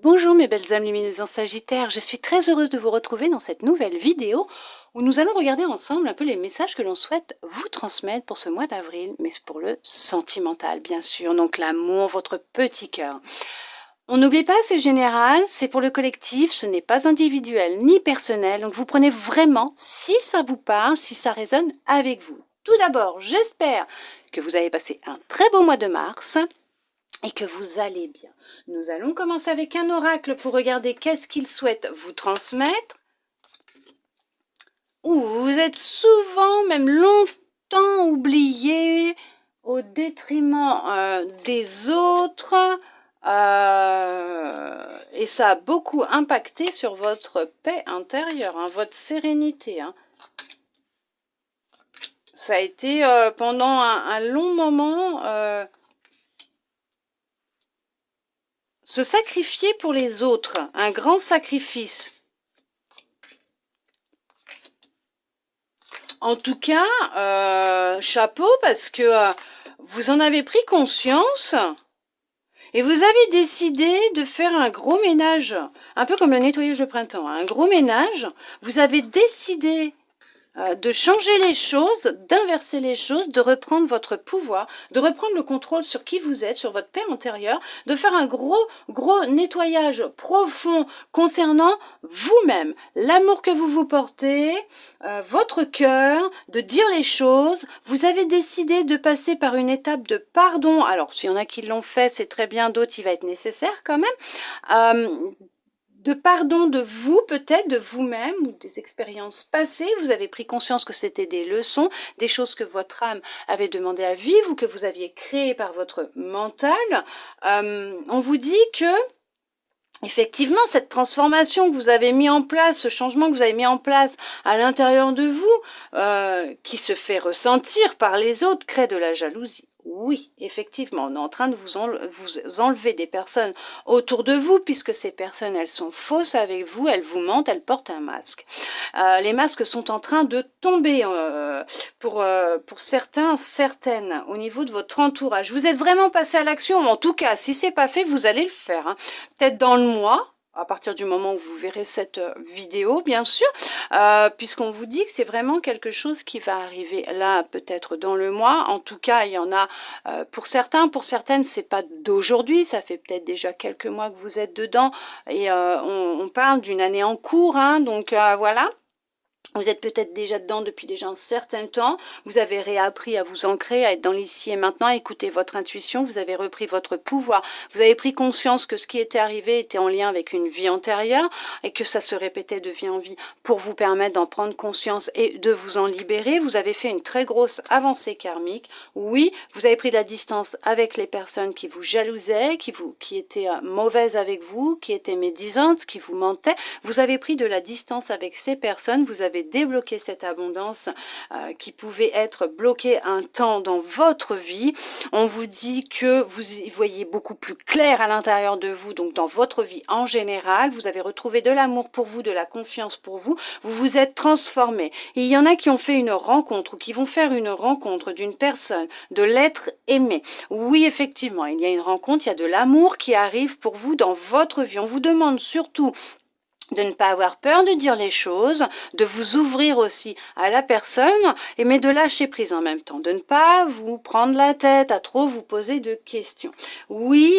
Bonjour mes belles âmes lumineuses en Sagittaire, je suis très heureuse de vous retrouver dans cette nouvelle vidéo où nous allons regarder ensemble un peu les messages que l'on souhaite vous transmettre pour ce mois d'avril, mais pour le sentimental bien sûr, donc l'amour, votre petit cœur. On n'oublie pas, c'est général, c'est pour le collectif, ce n'est pas individuel ni personnel, donc vous prenez vraiment, si ça vous parle, si ça résonne avec vous. Tout d'abord, j'espère que vous avez passé un très beau mois de mars et que vous allez bien. Nous allons commencer avec un oracle pour regarder qu'est-ce qu'il souhaite vous transmettre. Ou vous êtes souvent, même longtemps oublié au détriment des autres. Et ça a beaucoup impacté sur votre paix intérieure, hein, votre sérénité. Hein. Ça a été pendant un long moment se sacrifier pour les autres, un grand sacrifice. En tout cas, chapeau parce que vous en avez pris conscience et vous avez décidé de faire un gros ménage, un peu comme le nettoyage de printemps, hein, un gros ménage. Vous avez décidé de changer les choses, d'inverser les choses, de reprendre votre pouvoir, de reprendre le contrôle sur qui vous êtes, sur votre paix intérieure, de faire un gros nettoyage profond concernant vous-même, l'amour que vous vous portez, votre cœur, de dire les choses. Vous avez décidé de passer par une étape de pardon. Alors, s'il y en a qui l'ont fait, c'est très bien, d'autres, il va être nécessaire quand même. De pardon de vous, peut-être, de vous-même, ou des expériences passées. Vous avez pris conscience que c'était des leçons, des choses que votre âme avait demandé à vivre, ou que vous aviez créées par votre mental. On vous dit que, effectivement, cette transformation que vous avez mis en place, ce changement que vous avez mis en place à l'intérieur de vous, qui se fait ressentir par les autres, crée de la jalousie. Oui, effectivement, on est en train de vous enlever des personnes autour de vous, puisque ces personnes, elles sont fausses avec vous, elles vous mentent, elles portent un masque. Les masques sont en train de tomber pour certains, certaines, au niveau de votre entourage. Vous êtes vraiment passé à l'action, en tout cas, si c'est pas fait, vous allez le faire. Hein. Peut-être dans le mois, à partir du moment où vous verrez cette vidéo, bien sûr, puisqu'on vous dit que c'est vraiment quelque chose qui va arriver là, peut-être dans le mois. En tout cas, il y en a pour certains, pour certaines, c'est pas d'aujourd'hui, ça fait peut-être déjà quelques mois que vous êtes dedans, et on parle d'une année en cours, hein, donc voilà. Vous êtes peut-être déjà dedans depuis déjà un certain temps, vous avez réappris à vous ancrer, à être dans l'ici et maintenant, à écouter votre intuition, vous avez repris votre pouvoir, vous avez pris conscience que ce qui était arrivé était en lien avec une vie antérieure et que ça se répétait de vie en vie pour vous permettre d'en prendre conscience et de vous en libérer. Vous avez fait une très grosse avancée karmique. Oui, vous avez pris de la distance avec les personnes qui vous jalousaient, qui étaient mauvaises avec vous, qui étaient médisantes, qui vous mentaient. Vous avez pris de la distance avec ces personnes, vous avez débloquer cette abondance qui pouvait être bloquée un temps dans votre vie. On vous dit que vous y voyez beaucoup plus clair à l'intérieur de vous, donc dans votre vie en général. Vous avez retrouvé de l'amour pour vous, de la confiance pour vous. Vous vous êtes transformé. Il y en a qui ont fait une rencontre ou qui vont faire une rencontre d'une personne, de l'être aimé. Oui, effectivement, il y a une rencontre, il y a de l'amour qui arrive pour vous dans votre vie. On vous demande surtout de ne pas avoir peur de dire les choses, de vous ouvrir aussi à la personne, mais de lâcher prise en même temps, de ne pas vous prendre la tête à trop vous poser de questions. Oui,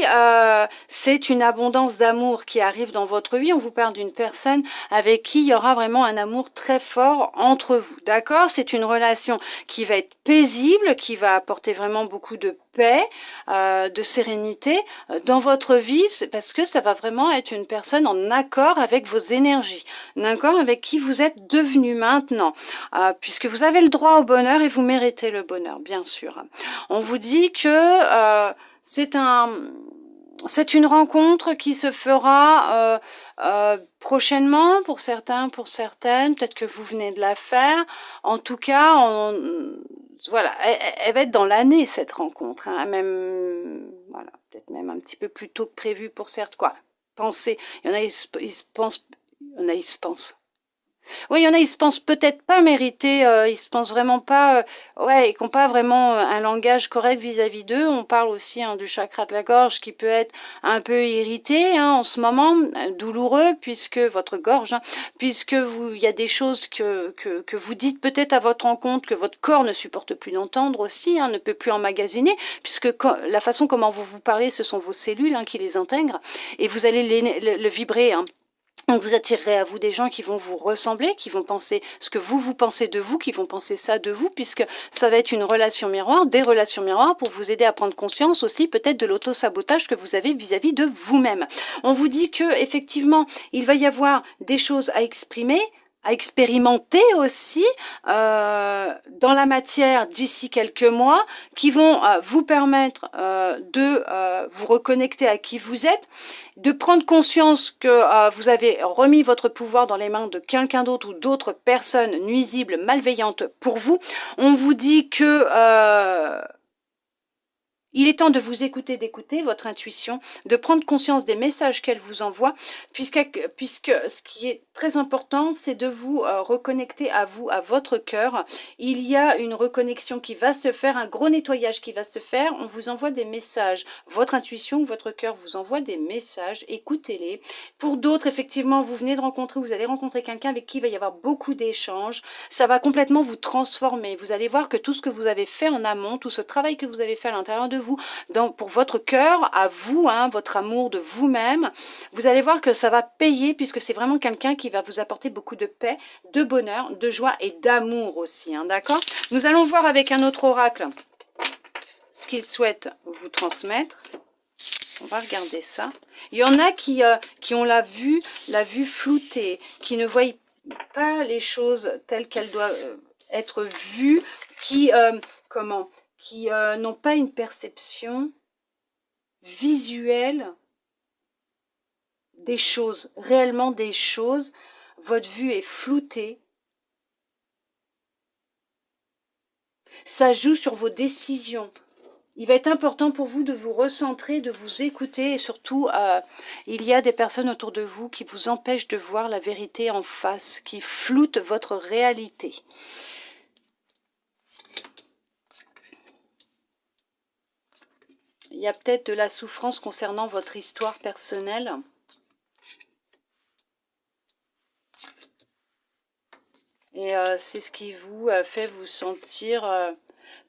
c'est une abondance d'amour qui arrive dans votre vie, on vous parle d'une personne avec qui il y aura vraiment un amour très fort entre vous, d'accord? C'est une relation qui va être paisible, qui va apporter vraiment beaucoup de paix, de sérénité dans votre vie, parce que ça va vraiment être une personne en accord avec vos énergies, d'accord, avec qui vous êtes devenu maintenant, puisque vous avez le droit au bonheur et vous méritez le bonheur, bien sûr. On vous dit que c'est une rencontre qui se fera prochainement pour certains, pour certaines, peut-être que vous venez de la faire. En tout cas, voilà, elle va être dans l'année cette rencontre, hein, même, voilà, peut-être même un petit peu plus tôt que prévu pour certes, quoi. Pensez, il y en a, ils se pensent, il y en a, ils se pensent. Oui, il y en a, ils se pensent peut-être pas mériter, ils se pensent vraiment pas, ouais, et qui n'ont pas vraiment un langage correct vis-à-vis d'eux. On parle aussi hein, du chakra de la gorge qui peut être un peu irrité hein, en ce moment, douloureux, puisque votre gorge, hein, puisque vous, il y a des choses que vous dites peut-être à votre rencontre que votre corps ne supporte plus d'entendre aussi, hein, ne peut plus emmagasiner, puisque la façon comment vous vous parlez, ce sont vos cellules hein, qui les intègrent, et vous allez le vibrer. Hein. Donc vous attirerez à vous des gens qui vont vous ressembler, qui vont penser ce que vous pensez de vous, qui vont penser ça de vous, puisque ça va être une relation miroir, des relations miroirs pour vous aider à prendre conscience aussi peut-être de l'auto-sabotage que vous avez vis-à-vis de vous-même. On vous dit que effectivement, il va y avoir des choses à exprimer, à expérimenter aussi dans la matière d'ici quelques mois, qui vont vous permettre de vous reconnecter à qui vous êtes, de prendre conscience que vous avez remis votre pouvoir dans les mains de quelqu'un d'autre ou d'autres personnes nuisibles, malveillantes pour vous. On vous dit que il est temps de vous écouter, d'écouter votre intuition, de prendre conscience des messages qu'elle vous envoie, puisque ce qui est très important, c'est de vous reconnecter à vous, à votre cœur. Il y a une reconnexion qui va se faire, un gros nettoyage qui va se faire. On vous envoie des messages. Votre intuition, votre cœur vous envoie des messages. Écoutez-les. Pour d'autres, effectivement, vous venez de rencontrer, vous allez rencontrer quelqu'un avec qui il va y avoir beaucoup d'échanges. Ça va complètement vous transformer. Vous allez voir que tout ce que vous avez fait en amont, tout ce travail que vous avez fait à l'intérieur de vous, pour votre cœur, à vous, hein, votre amour de vous-même, vous allez voir que ça va payer puisque c'est vraiment quelqu'un qui va vous apporter beaucoup de paix, de bonheur, de joie et d'amour aussi, hein, d'accord? Nous allons voir avec un autre oracle ce qu'il souhaite vous transmettre. On va regarder ça. Il y en a qui ont la vue floutée, qui ne voient pas les choses telles qu'elles doivent être vues, qui n'ont pas une perception visuelle des choses, réellement des choses. Votre vue est floutée. Ça joue sur vos décisions. Il va être important pour vous de vous recentrer, de vous écouter et surtout, il y a des personnes autour de vous qui vous empêchent de voir la vérité en face, qui floutent votre réalité. Il y a peut-être de la souffrance concernant votre histoire personnelle. Et c'est ce qui vous fait vous sentir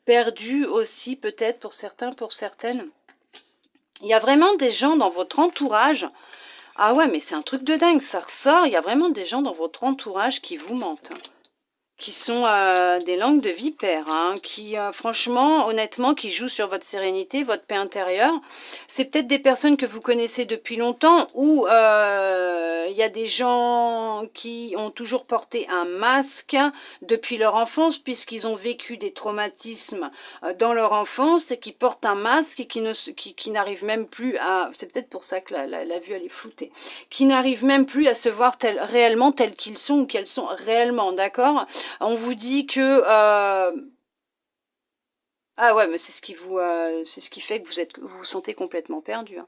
perdu aussi, peut-être pour certains, pour certaines. Il y a vraiment des gens dans votre entourage. Ah ouais, mais c'est un truc de dingue, ça ressort. Il y a vraiment des gens dans votre entourage qui vous mentent. Qui sont des langues de vipère, hein, qui franchement, honnêtement, qui jouent sur votre sérénité, votre paix intérieure. C'est peut-être des personnes que vous connaissez depuis longtemps ou il y a des gens qui ont toujours porté un masque depuis leur enfance puisqu'ils ont vécu des traumatismes dans leur enfance et qui portent un masque et qui n'arrivent même plus à... C'est peut-être pour ça que la vue elle est floutée. Qui n'arrivent même plus à se voir réellement tels qu'ils sont ou qu'elles sont réellement, d'accord ? On vous dit que ah ouais, mais c'est ce qui vous, c'est ce qui fait que vous vous sentez complètement perdu. Hein.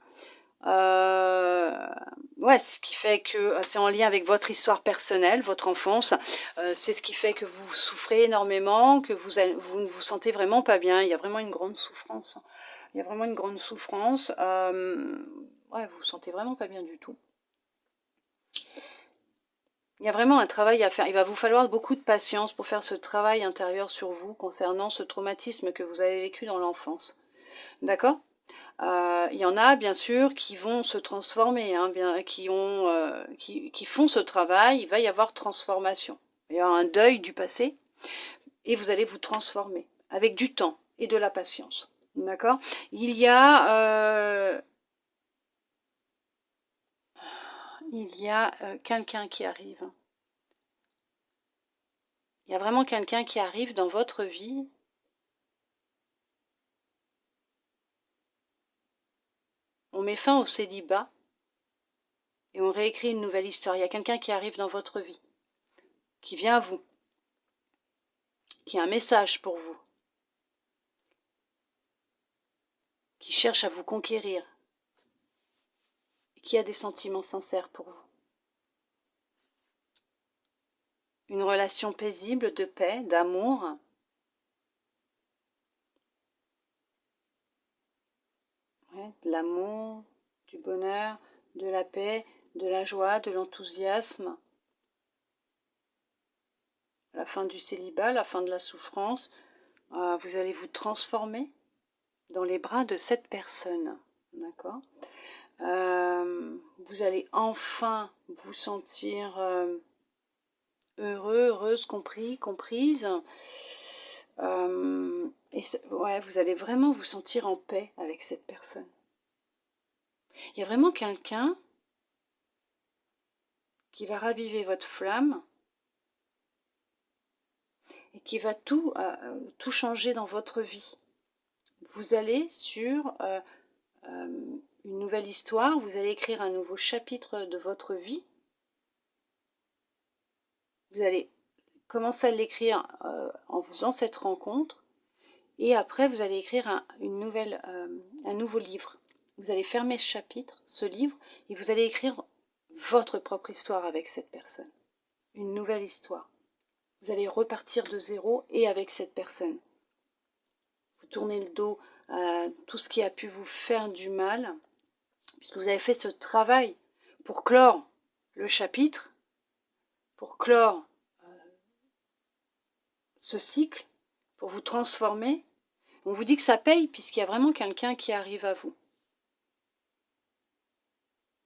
Ouais, ce qui fait que c'est en lien avec votre histoire personnelle, votre enfance. C'est ce qui fait que vous souffrez énormément, que vous ne vous sentez vraiment pas bien. Il y a vraiment une grande souffrance. Il y a vraiment une grande souffrance. Ouais, vous vous sentez vraiment pas bien du tout. Il y a vraiment un travail à faire. Il va vous falloir beaucoup de patience pour faire ce travail intérieur sur vous concernant ce traumatisme que vous avez vécu dans l'enfance. D'accord ? Il y en a, bien sûr, qui vont se transformer, hein, qui font ce travail. Il va y avoir transformation. Il y a un deuil du passé et vous allez vous transformer avec du temps et de la patience. D'accord ? Il y a quelqu'un qui arrive. Il y a vraiment quelqu'un qui arrive dans votre vie. On met fin au célibat et on réécrit une nouvelle histoire. Il y a quelqu'un qui arrive dans votre vie, qui vient à vous, qui a un message pour vous, qui cherche à vous conquérir, qui a des sentiments sincères pour vous. une relation paisible, de paix, d'amour. Ouais, de l'amour, du bonheur, de la paix, de la joie, de l'enthousiasme. La fin du célibat, la fin de la souffrance. Vous allez vous transformer dans les bras de cette personne. D'accord ? Vous allez enfin vous sentir heureux, heureuse, compris, comprise. Ouais, vous allez vraiment vous sentir en paix avec cette personne. Il y a vraiment quelqu'un qui va raviver votre flamme et qui va tout changer dans votre vie. Vous allez sur une nouvelle histoire, vous allez écrire un nouveau chapitre de votre vie. Vous allez commencer à l'écrire en faisant cette rencontre, et après vous allez écrire un nouveau livre. Vous allez fermer ce chapitre, ce livre, et vous allez écrire votre propre histoire avec cette personne. Une nouvelle histoire. Vous allez repartir de zéro et avec cette personne. Vous tournez le dos à tout ce qui a pu vous faire du mal, puisque vous avez fait ce travail pour clore le chapitre, pour clore ce cycle, pour vous transformer. On vous dit que ça paye, puisqu'il y a vraiment quelqu'un qui arrive à vous.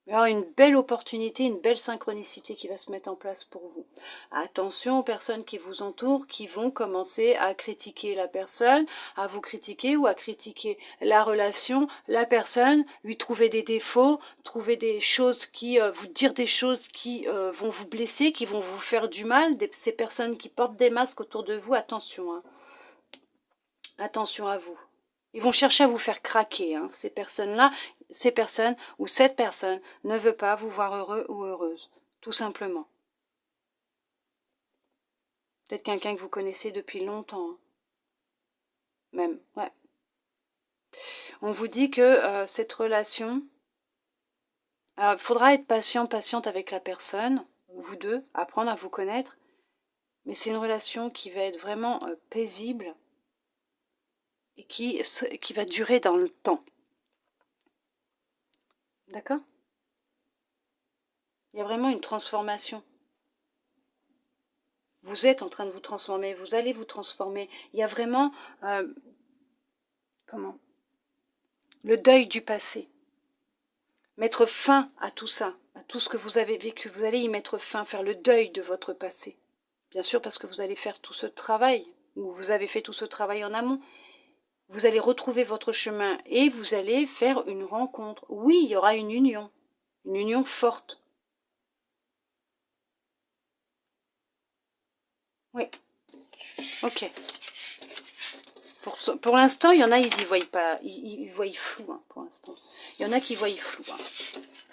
Il y aura une belle opportunité, une belle synchronicité qui va se mettre en place pour vous. Attention aux personnes qui vous entourent, qui vont commencer à critiquer la personne, à vous critiquer ou à critiquer la relation, la personne, lui trouver des défauts, trouver des choses vous dire des choses qui vont vous blesser, qui vont vous faire du mal. Ces personnes qui portent des masques autour de vous, attention, hein. Attention à vous. Ils vont chercher à vous faire craquer, hein. Ces personnes ou cette personne ne veut pas vous voir heureux ou heureuse, tout simplement. Peut-être quelqu'un que vous connaissez depuis longtemps, hein. Même, ouais. On vous dit que cette relation, alors, il faudra être patiente avec la personne, vous deux, apprendre à vous connaître, mais c'est une relation qui va être vraiment paisible et qui va durer dans le temps. D'accord ? Il y a vraiment une transformation. Vous êtes en train de vous transformer, vous allez vous transformer. Il y a vraiment le deuil du passé. Mettre fin à tout ça, à tout ce que vous avez vécu. Vous allez y mettre fin, faire le deuil de votre passé. Bien sûr, parce que vous allez faire tout ce travail, ou vous avez fait tout ce travail en amont. Vous allez retrouver votre chemin et vous allez faire une rencontre. Oui, il y aura une union forte. Oui. Ok. Pour l'instant, il y en a, ils y voient pas, ils voient flou, hein, pour l'instant. Il y en a qui voient flou, hein,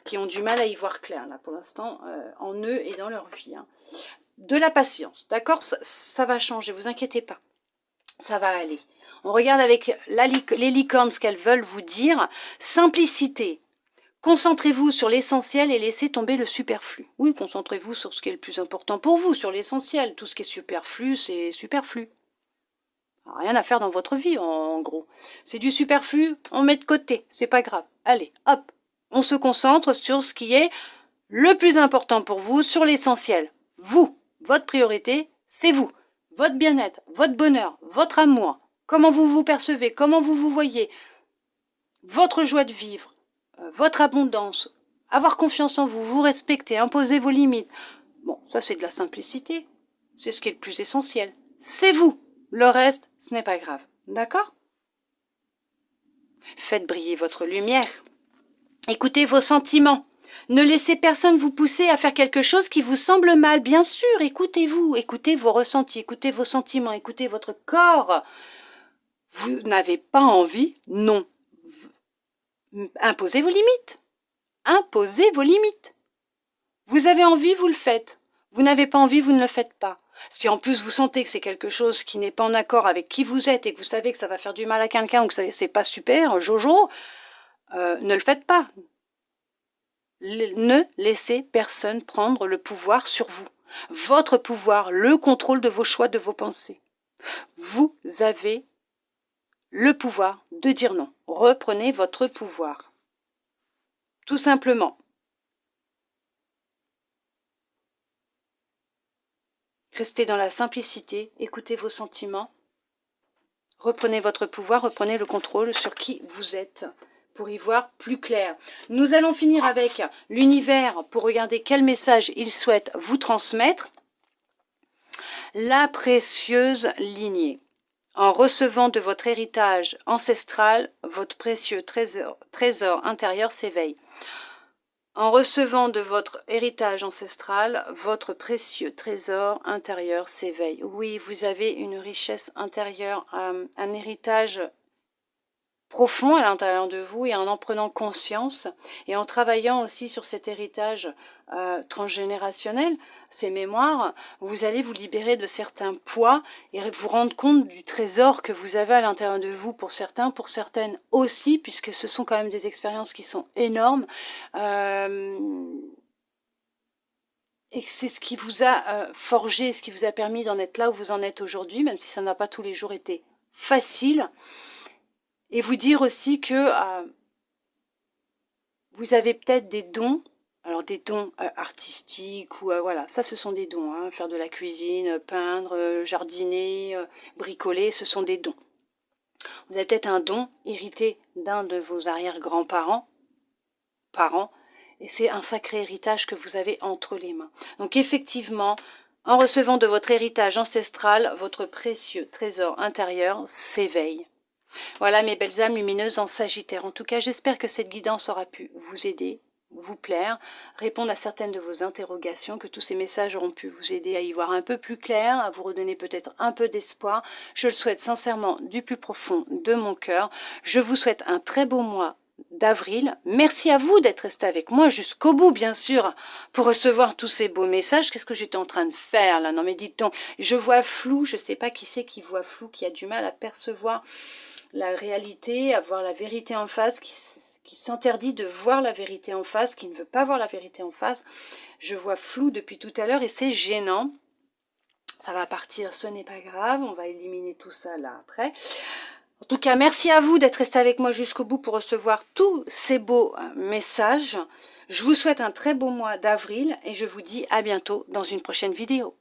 qui ont du mal à y voir clair, là, pour l'instant, en eux et dans leur vie. Hein. De la patience, d'accord, ça va changer, vous inquiétez pas. Ça va aller. On regarde avec les licornes ce qu'elles veulent vous dire. Simplicité. Concentrez-vous sur l'essentiel et laissez tomber le superflu. Oui, concentrez-vous sur ce qui est le plus important pour vous, sur l'essentiel. Tout ce qui est superflu, c'est superflu. Rien à faire dans votre vie, en gros. C'est du superflu, on met de côté, c'est pas grave. Allez, hop, on se concentre sur ce qui est le plus important pour vous, sur l'essentiel. Vous, votre priorité, c'est vous. Votre bien-être, votre bonheur, votre amour, comment vous vous percevez, comment vous vous voyez, votre joie de vivre, votre abondance, avoir confiance en vous, vous respecter, imposer vos limites. Bon, ça c'est de la simplicité, c'est ce qui est le plus essentiel. C'est vous. Le reste, ce n'est pas grave. D'accord ? Faites briller votre lumière. Écoutez vos sentiments. Ne laissez personne vous pousser à faire quelque chose qui vous semble mal. Bien sûr, écoutez-vous, écoutez vos ressentis, écoutez vos sentiments, écoutez votre corps. Vous n'avez pas envie ? Non. Imposez vos limites. Imposez vos limites. Vous avez envie, vous le faites. Vous n'avez pas envie, vous ne le faites pas. Si en plus vous sentez que c'est quelque chose qui n'est pas en accord avec qui vous êtes et que vous savez que ça va faire du mal à quelqu'un ou que c'est pas super, Jojo, ne le faites pas. Ne laissez personne prendre le pouvoir sur vous. votre pouvoir, le contrôle de vos choix, de vos pensées. Vous avez le pouvoir de dire non. Reprenez votre pouvoir. Tout simplement. Restez dans la simplicité, écoutez vos sentiments. Reprenez votre pouvoir, reprenez le contrôle sur qui vous êtes pour y voir plus clair. Nous allons finir avec l'univers pour regarder quel message il souhaite vous transmettre. La précieuse lignée. En recevant de votre héritage ancestral, votre précieux trésor intérieur s'éveille. En recevant de votre héritage ancestral, votre précieux trésor intérieur s'éveille. Oui, vous avez une richesse intérieure, un héritage profond à l'intérieur de vous, et en prenant conscience et en travaillant aussi sur cet héritage transgénérationnel, ces mémoires, vous allez vous libérer de certains poids et vous rendre compte du trésor que vous avez à l'intérieur de vous, pour certains, pour certaines aussi, puisque ce sont quand même des expériences qui sont énormes. Et c'est ce qui vous a forgé, ce qui vous a permis d'en être là où vous en êtes aujourd'hui, même si ça n'a pas tous les jours été facile. Et vous dire aussi que vous avez peut-être des dons, alors des dons artistiques, ou voilà, ça ce sont des dons, hein, faire de la cuisine, peindre, jardiner, bricoler, ce sont des dons. Vous avez peut-être un don hérité d'un de vos arrière-grands-parents, et c'est un sacré héritage que vous avez entre les mains. Donc effectivement, en recevant de votre héritage ancestral, votre précieux trésor intérieur s'éveille. Voilà mes belles âmes lumineuses en Sagittaire. En tout cas, j'espère que cette guidance aura pu vous aider, vous plaire, répondre à certaines de vos interrogations, que tous ces messages auront pu vous aider à y voir un peu plus clair, à vous redonner peut-être un peu d'espoir. Je le souhaite sincèrement du plus profond de mon cœur. Je vous souhaite un très beau mois d'avril. Merci à vous d'être resté avec moi jusqu'au bout, bien sûr, pour recevoir tous ces beaux messages. Qu'est-ce que j'étais en train de faire là? Non mais dites donc, je vois flou, je sais pas qui c'est qui voit flou, qui a du mal à percevoir la réalité, à voir la vérité en face, qui s'interdit de voir la vérité en face, qui ne veut pas voir la vérité en face. Je vois flou depuis tout à l'heure et c'est gênant. Ça va partir, ce n'est pas grave, on va éliminer tout ça là après. En tout cas, merci à vous d'être resté avec moi jusqu'au bout pour recevoir tous ces beaux messages. Je vous souhaite un très beau mois d'avril et je vous dis à bientôt dans une prochaine vidéo.